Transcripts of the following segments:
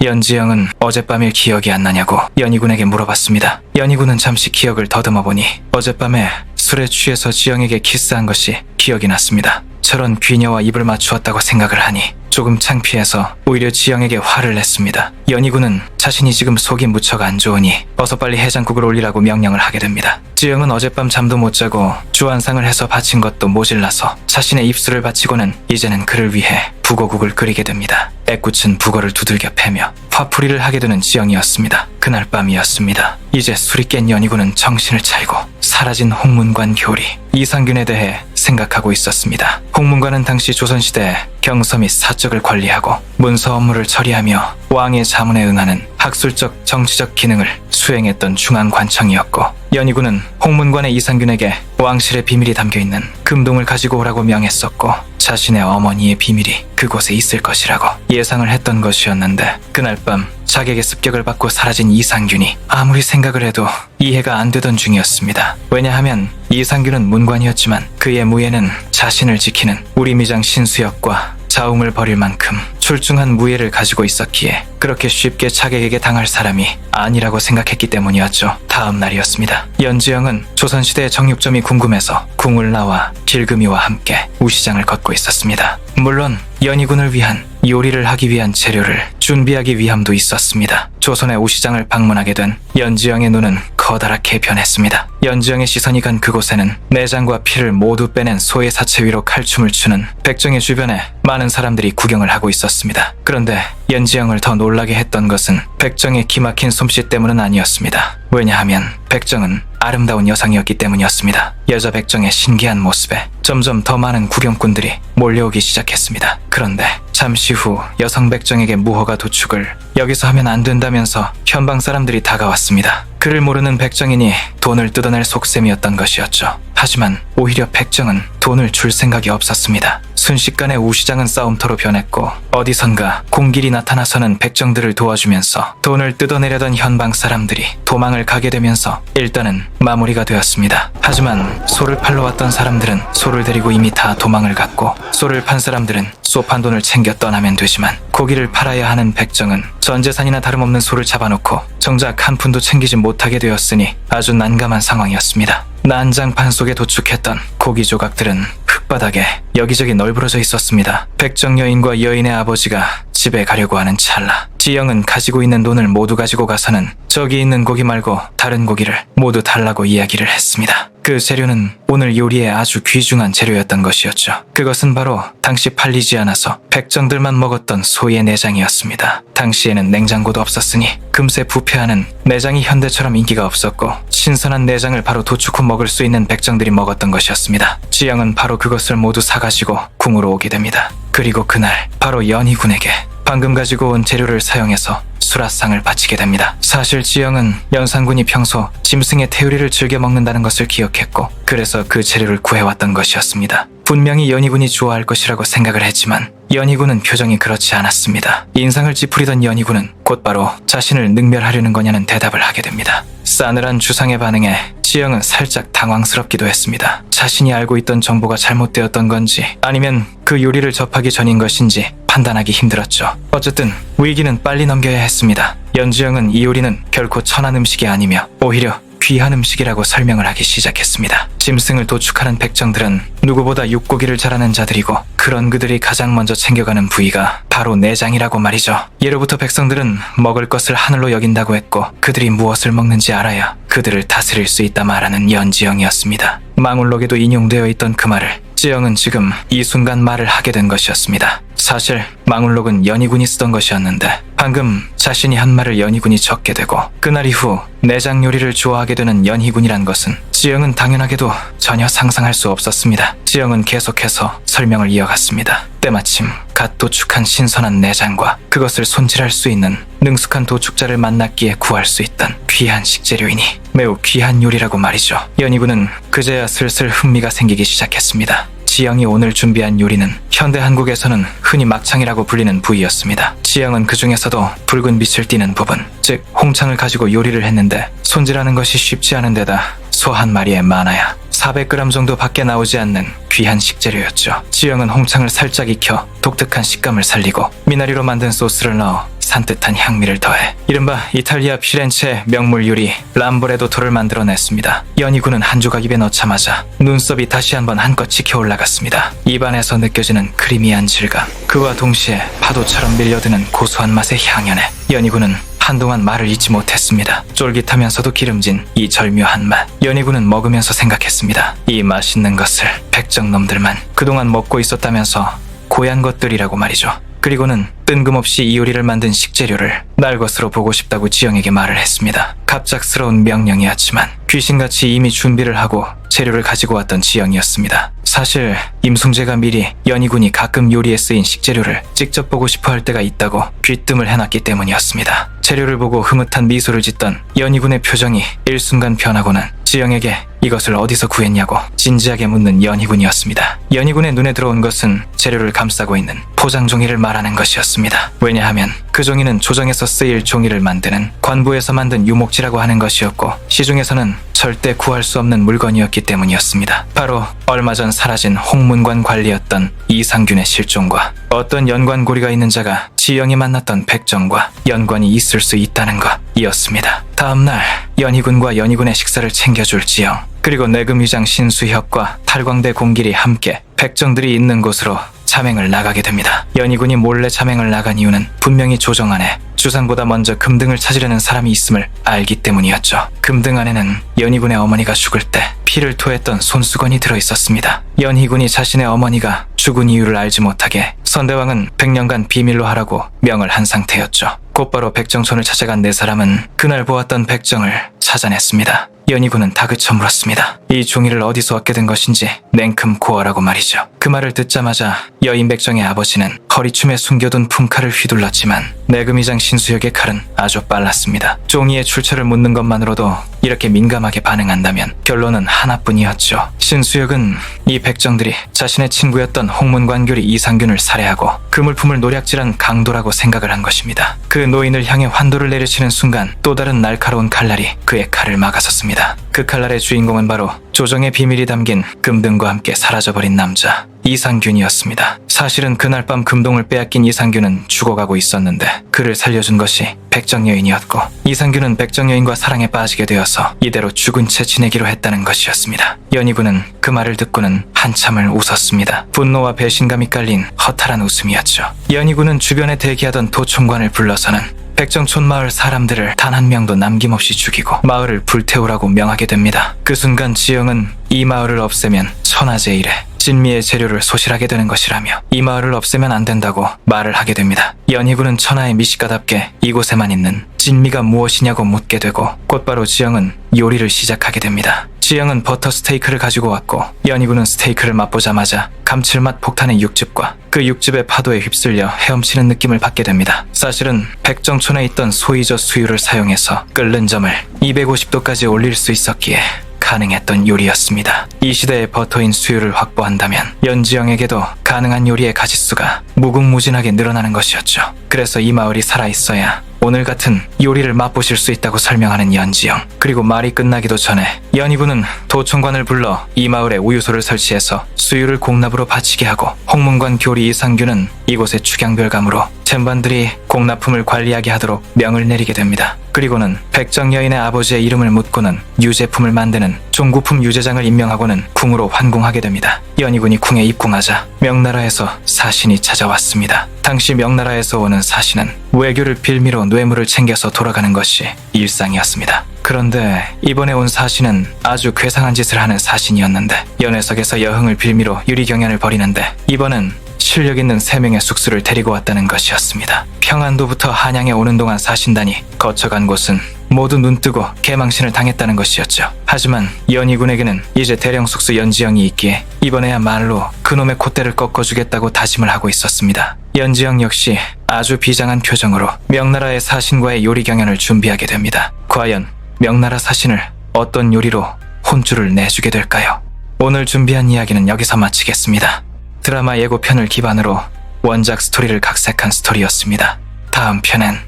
연지영은 어젯밤일 기억이 안 나냐고 연희군에게 물어봤습니다. 연희군은 잠시 기억을 더듬어 보니 어젯밤에 술에 취해서 지영에게 키스한 것이 기억이 났습니다. 저런 귀녀와 입을 맞추었다고 생각을 하니 조금 창피해서 오히려 지영에게 화를 냈습니다. 연희군은 자신이 지금 속이 무척 안 좋으니 어서 빨리 해장국을 올리라고 명령을 하게 됩니다. 지영은 어젯밤 잠도 못 자고 주안상을 해서 바친 것도 모질라서 자신의 입술을 바치고는 이제는 그를 위해 북어국을 끓이게 됩니다. 애꿎은 북어를 두들겨 패며 화풀이를 하게 되는 지영이었습니다. 그날 밤이었습니다. 이제 술이 깬 연희군은 정신을 차리고 사라진 홍문관 교리 이상균에 대해 생각하고 있었습니다. 홍문관은 당시 조선시대 경서 및 사적을 관리하고 문서 업무를 처리하며 왕의 자문에 응하는 학술적 정치적 기능을 수행했던 중앙관청이었고, 연희군은 홍문관의 이상균에게 왕실의 비밀이 담겨있는 금동을 가지고 오라고 명했었고 자신의 어머니의 비밀이 그곳에 있을 것이라고 예상을 했던 것이었는데, 그날 밤 자객의 습격을 받고 사라진 이상균이 아무리 생각을 해도 이해가 안 되던 중이었습니다. 왜냐하면 이상균은 문관이었지만 그의 무예는 자신을 지키는 우리미장 신수역과 자웅을 벌일 만큼 출중한 무예를 가지고 있었기에 그렇게 쉽게 자객에게 당할 사람이 아니라고 생각했기 때문이었죠. 다음 날이었습니다. 연지영은 조선시대의 정육점이 궁금해서 궁을 나와 길금이와 함께 우시장을 걷고 있었습니다. 물론 연희군을 위한 요리를 하기 위한 재료를 준비하기 위함도 있었습니다. 조선의 우시장을 방문하게 된 연지영의 눈은 커다랗게 변했습니다. 연지영의 시선이 간 그곳에는 내장과 피를 모두 빼낸 소의 사체 위로 칼춤을 추는 백정의 주변에 많은 사람들이 구경을 하고 있었습니다. 그런데 연지영을 더 놀라게 했던 것은 백정의 기막힌 솜씨 때문은 아니었습니다. 왜냐하면 백정은 아름다운 여성이었기 때문이었습니다. 여자 백정의 신기한 모습에 점점 더 많은 구경꾼들이 몰려오기 시작했습니다. 그런데 잠시 후 여성 백정에게 무허가 도축을 여기서 하면 안 된다면서 현방 사람들이 다가왔습니다. 그를 모르는 백정이니 돈을 뜯어낼 속셈이었던 것이었죠. 하지만 오히려 백정은 돈을 줄 생각이 없었습니다. 순식간에 우시장은 싸움터로 변했고 어디선가 공길이 나타나서는 백정들을 도와주면서 돈을 뜯어내려던 현방 사람들이 도망을 가게 되면서 일단은 마무리가 되었습니다. 하지만 소를 팔러 왔던 사람들은 소를 데리고 이미 다 도망을 갔고, 소를 판 사람들은 소 판 돈을 챙겨 떠나면 되지만 고기를 팔아야 하는 백정은 전 재산이나 다름없는 소를 잡아놓고 정작 한 푼도 챙기지 못하게 되었으니 아주 난감한 상황이었습니다. 난장판 속에 도축했던 고기 조각들은 흙바닥에 여기저기 널브러져 있었습니다. 백정 여인과 여인의 아버지가 집에 가려고 하는 찰나 지영은 가지고 있는 돈을 모두 가지고 가서는 저기 있는 고기 말고 다른 고기를 모두 달라고 이야기를 했습니다. 그 재료는 오늘 요리에 아주 귀중한 재료였던 것이었죠. 그것은 바로 당시 팔리지 않아서 백정들만 먹었던 소의 내장이었습니다. 당시에는 냉장고도 없었으니 금세 부패하는 내장이 현대처럼 인기가 없었고 신선한 내장을 바로 도축 후 먹을 수 있는 백정들이 먹었던 것이었습니다. 지영은 바로 그것을 모두 사가지고 궁으로 오게 됩니다. 그리고 그날 바로 연희군에게 방금 가지고 온 재료를 사용해서 수라상을 바치게 됩니다. 사실 지영은 연산군이 평소 짐승의 태우리를 즐겨 먹는다는 것을 기억했고 그래서 그 재료를 구해왔던 것이었습니다. 분명히 연희군이 좋아할 것이라고 생각을 했지만 연희군은 표정이 그렇지 않았습니다. 인상을 찌푸리던 연희군은 곧바로 자신을 능멸하려는 거냐는 대답을 하게 됩니다. 싸늘한 주상의 반응에 지영은 살짝 당황스럽기도 했습니다. 자신이 알고 있던 정보가 잘못되었던 건지 아니면 그 요리를 접하기 전인 것인지 판단하기 힘들었죠. 어쨌든 위기는 빨리 넘겨야 했습니다. 연지영은 이 요리는 결코 천한 음식이 아니며 오히려 귀한 음식이라고 설명을 하기 시작했습니다. 짐승을 도축하는 백정들은 누구보다 육고기를 잘하는 자들이고 그런 그들이 가장 먼저 챙겨가는 부위가 바로 내장이라고 말이죠. 예로부터 백성들은 먹을 것을 하늘로 여긴다고 했고 그들이 무엇을 먹는지 알아야 그들을 다스릴 수 있다 말하는 연지영이었습니다. 망울록에도 인용되어 있던 그 말을 지영은 지금 이 순간 말을 하게 된 것이었습니다. 사실 망울록은 연희군이 쓰던 것이었는데 방금 자신이 한 말을 연희군이 적게 되고 그날 이후 내장 요리를 좋아하게 되는 연희군이란 것은 지영은 당연하게도 전혀 상상할 수 없었습니다. 지영은 계속해서 설명을 이어갔습니다. 때마침 갓 도축한 신선한 내장과 그것을 손질할 수 있는 능숙한 도축자를 만났기에 구할 수 있던 귀한 식재료이니 매우 귀한 요리라고 말이죠. 연희군은 그제야 슬슬 흥미가 생기기 시작했습니다. 지영이 오늘 준비한 요리는 현대 한국에서는 흔히 막창이라고 불리는 부위였습니다. 지영은 그 중에서도 붉은 빛을 띠는 부분, 즉 홍창을 가지고 요리를 했는데 손질하는 것이 쉽지 않은 데다 소 한 마리에 많아야 400g 정도 밖에 나오지 않는 귀한 식재료였죠. 지영은 홍창을 살짝 익혀 독특한 식감을 살리고 미나리로 만든 소스를 넣어 산뜻한 향미를 더해 이른바 이탈리아 피렌체 명물 요리 람보레도토를 만들어냈습니다. 연희군은 한 조각 입에 넣자마자 눈썹이 다시 한번 한껏 치켜 올라갔습니다. 입안에서 느껴지는 크리미한 질감, 그와 동시에 파도처럼 밀려드는 고소한 맛의 향연에 연희군은 한동안 말을 잇지 못했습니다. 쫄깃하면서도 기름진 이 절묘한 맛. 연희군은 먹으면서 생각했습니다. 이 맛있는 것을 백정놈들만 그동안 먹고 있었다면서 고얀 것들이라고 말이죠. 그리고는 뜬금없이 이 요리를 만든 식재료를 날 것으로 보고 싶다고 지영에게 말을 했습니다. 갑작스러운 명령이었지만 귀신같이 이미 준비를 하고 재료를 가지고 왔던 지영이었습니다. 사실 임송재가 미리 연희군이 가끔 요리에 쓰인 식재료를 직접 보고 싶어 할 때가 있다고 귀뜸을 해놨기 때문이었습니다. 재료를 보고 흐뭇한 미소를 짓던 연희군의 표정이 일순간 변하고는 지영에게 이것을 어디서 구했냐고 진지하게 묻는 연희군이었습니다. 연희군의 눈에 들어온 것은 재료를 감싸고 있는 포장 종이를 말하는 것이었습니다. 왜냐하면 그 종이는 조정에서 쓰일 종이를 만드는 관부에서 만든 유목지라고 하는 것이었고 시중에서는 절대 구할 수 없는 물건이었기 때문이었습니다. 바로 얼마 전 사라진 홍문관 관리였던 이상균의 실종과 어떤 연관고리가 있는 자가 지영이 만났던 백정과 연관이 있을 수 있다는 것이었습니다. 다음날 연희군과 연희군의 식사를 챙겨줄 지영, 그리고 내금위장 신수혁과 탈광대 공길이 함께 백정들이 있는 곳으로 참행을 나가게 됩니다. 연희군이 몰래 참행을 나간 이유는 분명히 조정 안에 주상보다 먼저 금등을 찾으려는 사람이 있음을 알기 때문이었죠. 금등 안에는 연희군의 어머니가 죽을 때 피를 토했던 손수건이 들어있었습니다. 연희군이 자신의 어머니가 죽은 이유를 알지 못하게 선대왕은 100년간 비밀로 하라고 명을 한 상태였죠. 곧바로 백정촌을 찾아간 네 사람은 그날 보았던 백정을 찾아냈습니다. 연희군은 다그쳐 물었습니다. 이 종이를 어디서 얻게 된 것인지 냉큼 고하라고 말이죠. 그 말을 듣자마자 여인 백정의 아버지는 허리춤에 숨겨둔 품칼을 휘둘렀지만 내금위장 신수혁의 칼은 아주 빨랐습니다. 종이의 출처를 묻는 것만으로도 이렇게 민감하게 반응한다면 결론은 하나뿐이었죠. 신수혁은 이 백정들이 자신의 친구였던 홍문관교리 이상균을 살해하고 그 물품을 노략질한 강도라고 생각을 한 것입니다. 그 노인을 향해 환도를 내리치는 순간 또 다른 날카로운 칼날이 그의 칼을 막아섰습니다. 그 칼날의 주인공은 바로 조정의 비밀이 담긴 금등과 함께 사라져버린 남자 이상균이었습니다. 사실은 그날 밤 금동을 빼앗긴 이상균은 죽어가고 있었는데 그를 살려준 것이 백정여인이었고 이상균은 백정여인과 사랑에 빠지게 되어서 이대로 죽은 채 지내기로 했다는 것이었습니다. 연희군은 그 말을 듣고는 한참을 웃었습니다. 분노와 배신감이 깔린 허탈한 웃음이었죠. 연희군은 주변에 대기하던 도총관을 불러서는 백정촌 마을 사람들을 단 한 명도 남김없이 죽이고 마을을 불태우라고 명하게 됩니다. 그 순간 지영은 이 마을을 없애면 천하제일에 진미의 재료를 소실하게 되는 것이라며 이 마을을 없애면 안 된다고 말을 하게 됩니다. 연희군은 천하의 미식가답게 이곳에만 있는 진미가 무엇이냐고 묻게 되고 곧바로 지영은 요리를 시작하게 됩니다. 지영은 버터 스테이크를 가지고 왔고 연희군은 스테이크를 맛보자마자 감칠맛 폭탄의 육즙과 그 육즙의 파도에 휩쓸려 헤엄치는 느낌을 받게 됩니다. 사실은 백정촌에 있던 소이저 수유를 사용해서 끓는 점을 250도까지 올릴 수 있었기에 가능했던 요리였습니다. 이 시대의 버터인 수유를 확보한다면 연지영에게도 가능한 요리의 가짓수가 무궁무진하게 늘어나는 것이었죠. 그래서 이 마을이 살아있어야 오늘 같은 요리를 맛보실 수 있다고 설명하는 연지영. 그리고 말이 끝나기도 전에 연희군은 도청관을 불러 이 마을에 우유소를 설치해서 수유를 공납으로 바치게 하고 홍문관 교리 이상균은 이곳의 축양별감으로 쟁반들이 공납품을 관리하게 하도록 명을 내리게 됩니다. 그리고는 백정여인의 아버지의 이름을 묻고는 유제품을 만드는 종구품 유제장을 임명하고는 궁으로 환궁하게 됩니다. 연희군이 궁에 입궁하자 명나라에서 사신이 찾아왔습니다. 당시 명나라에서 오는 사신은 외교를 빌미로 뇌물을 챙겨서 돌아가는 것이 일상이었습니다. 그런데 이번에 온 사신은 아주 괴상한 짓을 하는 사신이었는데 연회석에서 여흥을 빌미로 유리경연을 벌이는데 이번은 실력 있는 3명의 숙수를 데리고 왔다는 것이었습니다. 평안도부터 한양에 오는 동안 사신단이 거쳐간 곳은 모두 눈뜨고 개망신을 당했다는 것이었죠. 하지만 연희군에게는 이제 대령 숙수 연지영이 있기에 이번에야말로 그놈의 콧대를 꺾어주겠다고 다짐을 하고 있었습니다. 연지영 역시 아주 비장한 표정으로 명나라의 사신과의 요리 경연을 준비하게 됩니다. 과연 명나라 사신을 어떤 요리로 혼쭐을 내주게 될까요? 오늘 준비한 이야기는 여기서 마치겠습니다. 드라마 예고편을 기반으로 원작 스토리를 각색한 스토리였습니다. 다음 편엔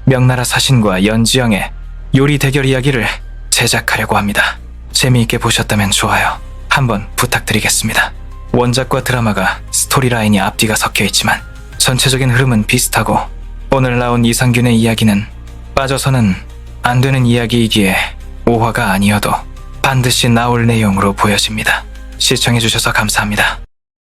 명나라 사신과 연지영의 요리 대결 이야기를 제작하려고 합니다. 재미있게 보셨다면 좋아요 한번 부탁드리겠습니다. 원작과 드라마가 스토리라인이 앞뒤가 섞여 있지만 전체적인 흐름은 비슷하고 오늘 나온 이상균의 이야기는 빠져서는 안 되는 이야기이기에 5화가 아니어도 반드시 나올 내용으로 보여집니다. 시청해주셔서 감사합니다.